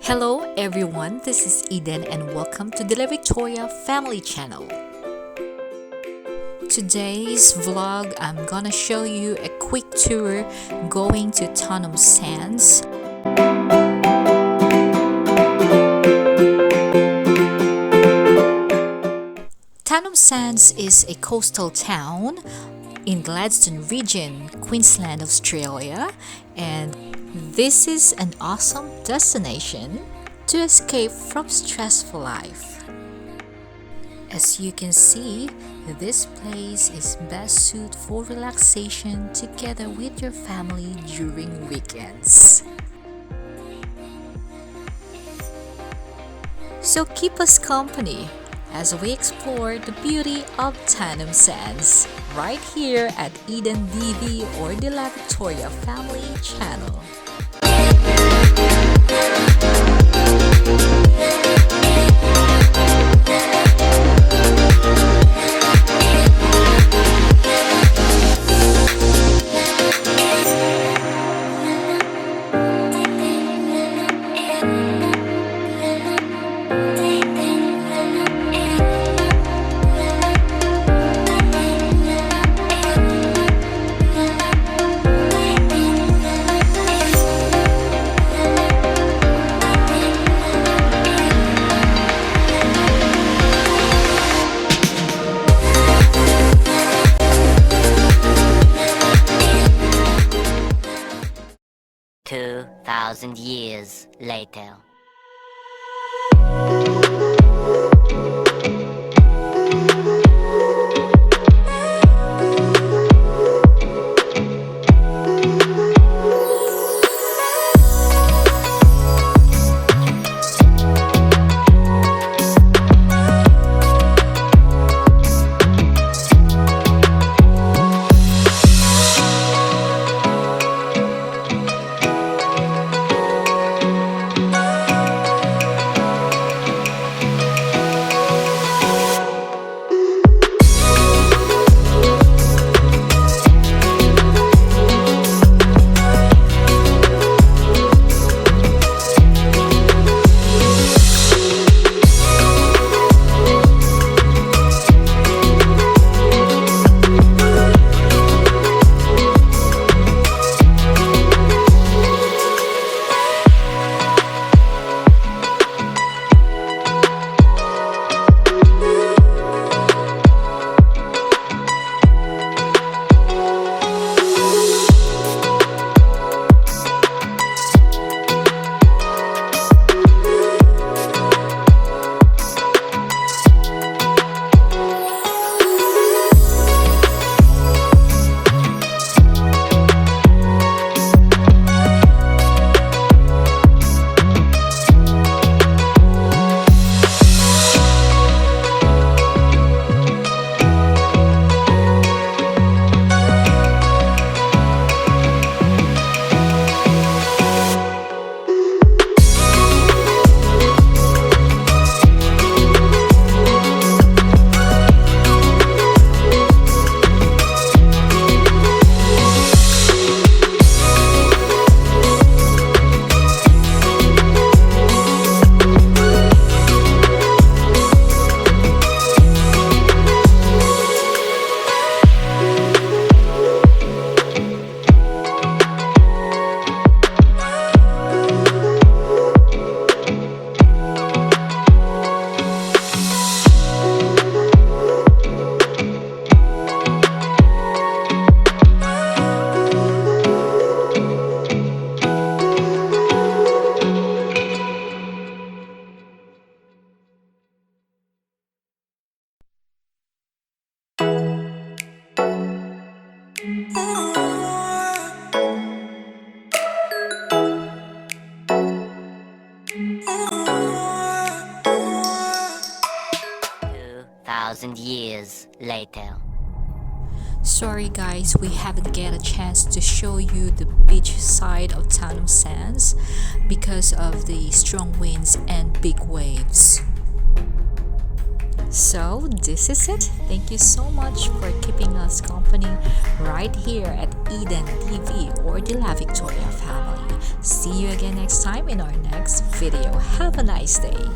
Hello everyone, this is Eden and welcome to the Victoria Family Channel. Today's vlog, I'm gonna show you a quick tour going to Tannumsands. Tannumsands is a coastal town in Gladstone region, Queensland, Australia, and this is an awesome destination to escape from stressful life. As you can see, this place is best suited for relaxation together with your family during weekends. So keep us company as we explore the beauty of Tannumsands right here at Eden DV or the Victoria Family Channel. Years later. Years later. Sorry guys, we haven't get a chance to show you the beach side of Tannumsands because of the strong winds and big waves. So this is it. Thank you so much for keeping us company right here at Eden TV or the La Victoria family. See you again next time in our next video. Have a nice day.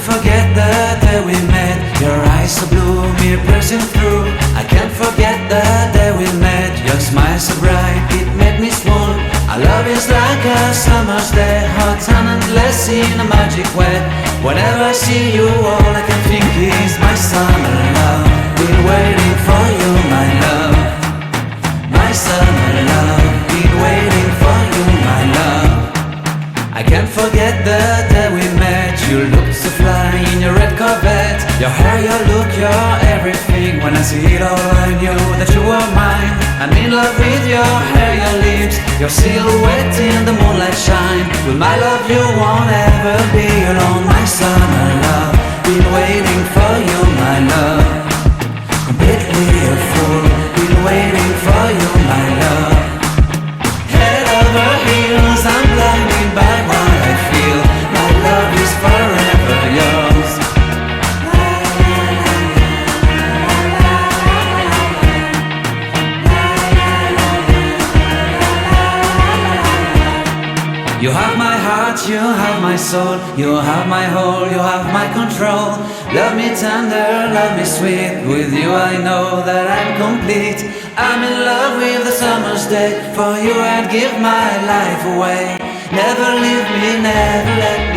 Forget the day we met. Your eyes so blue, me piercing through. I can't forget the day we met. Your smile so bright, it made me swoon. Our love is like a summer's day, hot and endless in a magic way. Whenever I see you, all I can think is my summer love. Been waiting for you, my love. My summer love. Been waiting for you, my love. I can't forget the day we met. You looked so fly in your red Corvette. Your hair, your look, your everything. When I see it all, I knew that you were mine. I'm in love with your hair, your lips, your silhouette in the moonlight shine. With my love you won't ever be alone. My summer love, been waiting for you, my love. Completely a fool, been waiting for you, my love. Head over heels, I'm blinded by what I feel. My love is forever yours. You have my heart, you have my soul, you have my whole, you have my control. Love me tender, love me sweet. With you I know that I'm complete. I'm in love with the summer's day. For you I'd give my life away. Never leave me, never let